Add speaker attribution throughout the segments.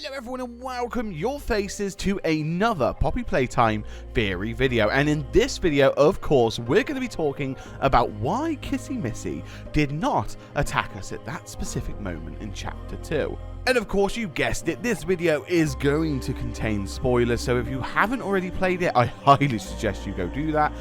Speaker 1: Hello everyone and welcome your faces to another Poppy Playtime theory video, and in this video of course we're going to be talking about why Kissy Missy did not attack us at that specific moment in chapter 2. And of course you guessed it, this video is going to contain spoilers, so if you haven't already played it I highly suggest you go do that.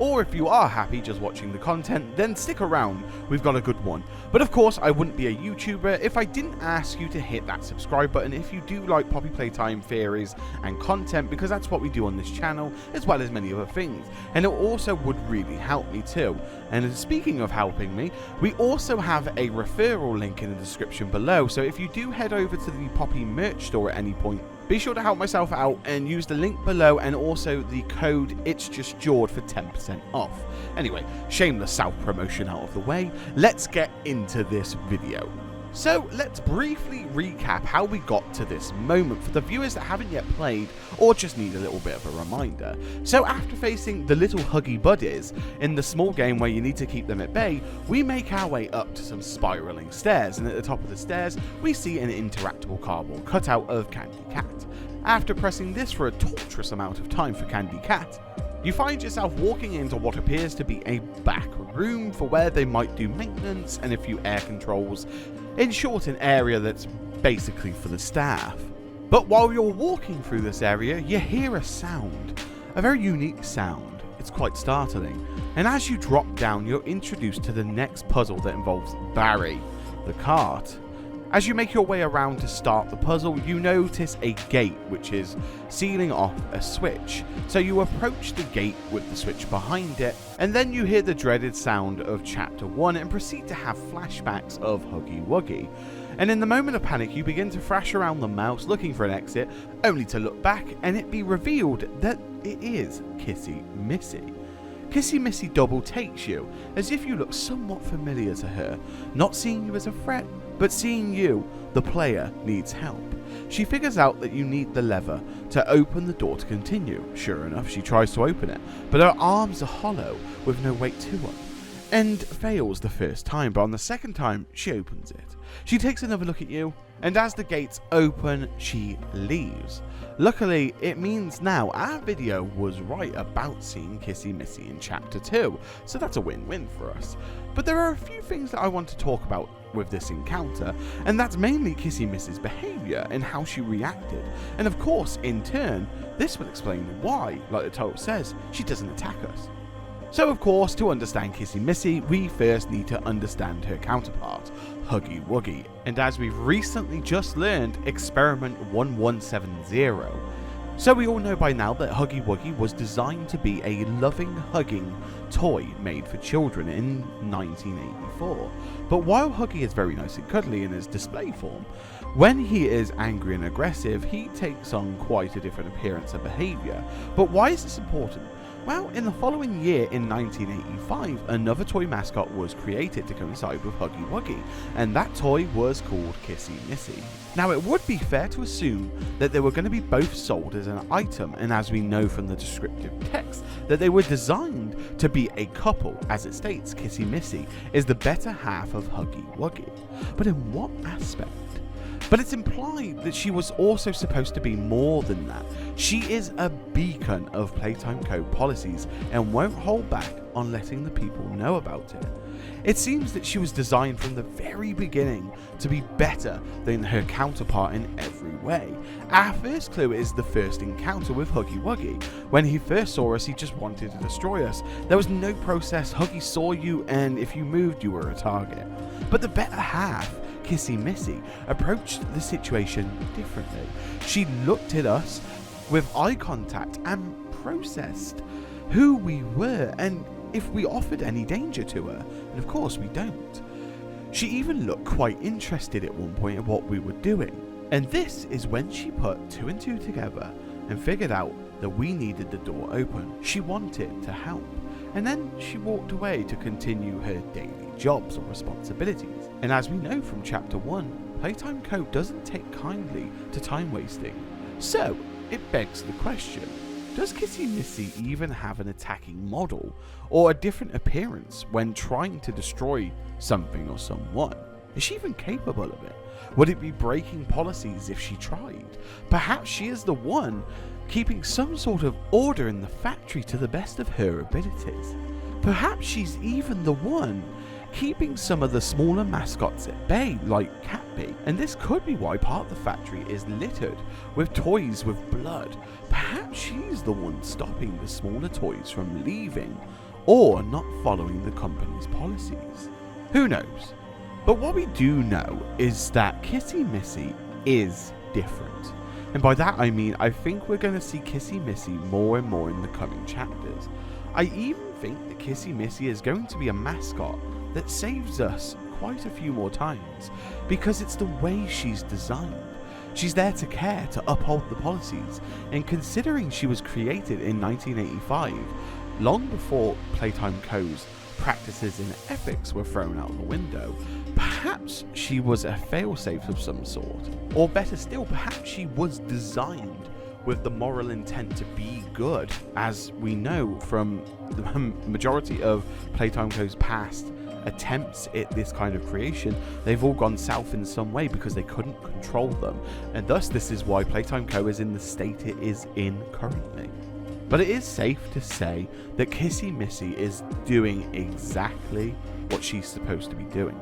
Speaker 1: Or if you are happy just watching the content, then stick around, we've got a good one. But of course, I wouldn't be a YouTuber if I didn't ask you to hit that subscribe button if you do like Poppy Playtime theories and content, because that's what we do on this channel, as well as many other things. And it also would really help me too. And speaking of helping me, we also have a referral link in the description below, so if you do head over to the Poppy merch store at any point, be sure to help myself out and use the link below and also the code Itsjustjord for 10% off. Anyway, shameless self-promotion out of the way, let's get into this video. So let's briefly recap how we got to this moment for the viewers that haven't yet played or just need a little bit of a reminder. So after facing the little Huggy buddies in the small game where you need to keep them at bay, we make our way up to some spiraling stairs, and at the top of the stairs we see an interactable cardboard cutout of Candy Cat. After pressing this for a torturous amount of time for Candy Cat, you find yourself walking into what appears to be a back room for where they might do maintenance and a few air controls. In short, an area that's basically for the staff. But while you're walking through this area, you hear a sound. A very unique sound. It's quite startling. And as you drop down, you're introduced to the next puzzle that involves Barry, the cart. As you make your way around to start the puzzle, you notice a gate which is sealing off a switch. So you approach the gate with the switch behind it, and then you hear the dreaded sound of chapter 1 and proceed to have flashbacks of Huggy Wuggy. And in the moment of panic you begin to thrash around the mouse looking for an exit, only to look back and it be revealed that it is Kissy Missy. Kissy Missy double takes you, as if you look somewhat familiar to her, not seeing you as a threat, but seeing you, the player, needs help. She figures out that you need the lever to open the door to continue. Sure enough, she tries to open it, but her arms are hollow with no weight to her, and fails the first time, but on the second time, she opens it. She takes another look at you, and as the gates open, she leaves. Luckily, it means now our video was right about seeing Kissy Missy in chapter 2, so that's a win-win for us. But there are a few things that I want to talk about with this encounter, and that's mainly Kissy Missy's behaviour and how she reacted. And of course, in turn, this will explain why, like the title says, she doesn't attack us. So of course, to understand Kissy Missy, we first need to understand her counterpart, Huggy Wuggy. And as we've recently just learned, Experiment 1170. So we all know by now that Huggy Wuggy was designed to be a loving, hugging toy made for children in 1984. But while Huggy is very nice and cuddly in his display form, when he is angry and aggressive, he takes on quite a different appearance and behaviour. But why is this important? Well, in the following year, in 1985, another toy mascot was created to coincide with Huggy Wuggy, and that toy was called Kissy Missy. Now, it would be fair to assume that they were going to be both sold as an item, and as we know from the descriptive text, that they were designed to be a couple. As it states, Kissy Missy is the better half of Huggy Wuggy. But in what aspect? But it's implied that she was also supposed to be more than that. She is a beacon of Playtime Code policies and won't hold back on letting the people know about it. It seems that she was designed from the very beginning to be better than her counterpart in every way. Our first clue is the first encounter with Huggy Wuggy. When he first saw us, he just wanted to destroy us. There was no process. Huggy saw you, and if you moved, you were a target. But the better half, Kissy Missy, approached the situation differently. She looked at us with eye contact and processed who we were and if we offered any danger to her, and of course we don't. She even looked quite interested at one point in what we were doing, and this is when she put 2 and 2 together and figured out that we needed the door open. She wanted to help, and then she walked away to continue her daily jobs or responsibilities. And as we know from chapter 1, Playtime Code doesn't take kindly to time wasting. So it begs the question, does Kissy Missy even have an attacking model or a different appearance when trying to destroy something or someone? Is she even capable of it? Would it be breaking policies if she tried? Perhaps she is the one keeping some sort of order in the factory to the best of her abilities. Perhaps she's even the one keeping some of the smaller mascots at bay, like Catbee. And this could be why part of the factory is littered with toys with blood. Perhaps she's the one stopping the smaller toys from leaving or not following the company's policies. Who knows? But what we do know is that Kissy Missy is different. And by that I mean I think we're going to see Kissy Missy more and more in the coming chapters. I even think that Kissy Missy is going to be a mascot that saves us quite a few more times, because it's the way she's designed. She's there to care, to uphold the policies, and considering she was created in 1985, long before Playtime Co.'s practices and ethics were thrown out the window, perhaps she was a failsafe of some sort. Or better still, perhaps she was designed with the moral intent to be good. As we know from the majority of Playtime Co.'s past attempts at this kind of creation, they've all gone south in some way because they couldn't control them, and thus this is why Playtime Co. is in the state it is in currently. But it is safe to say that Kissy Missy is doing exactly what she's supposed to be doing,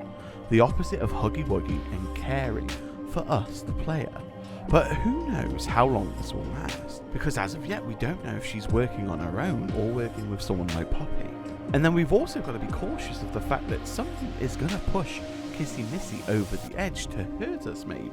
Speaker 1: the opposite of Huggy Wuggy and caring for us, the player. But who knows how long this will last, because as of yet we don't know if she's working on her own or working with someone like Poppy. And then we've also got to be cautious of the fact that something is going to push Kissy Missy over the edge to hurt us maybe.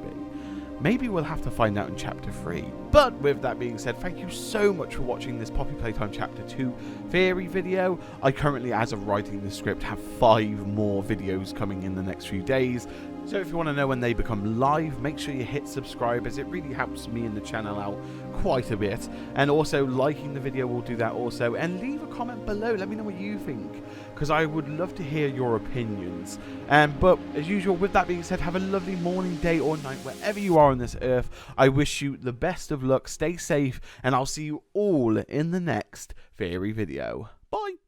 Speaker 1: Maybe we'll have to find out in Chapter 3. But with that being said, thank you so much for watching this Poppy Playtime Chapter 2 theory video. I currently, as of writing the script, have 5 more videos coming in the next few days. So if you want to know when they become live, make sure you hit subscribe, as it really helps me and the channel out quite a bit. And also liking the video will do that also. And leave a comment below, let me know what you think, because I would love to hear your opinions. But as usual, with that being said, have a lovely morning, day or night, wherever you are on this earth. I wish you the best of luck, stay safe, and I'll see you all in the next fairy video. Bye!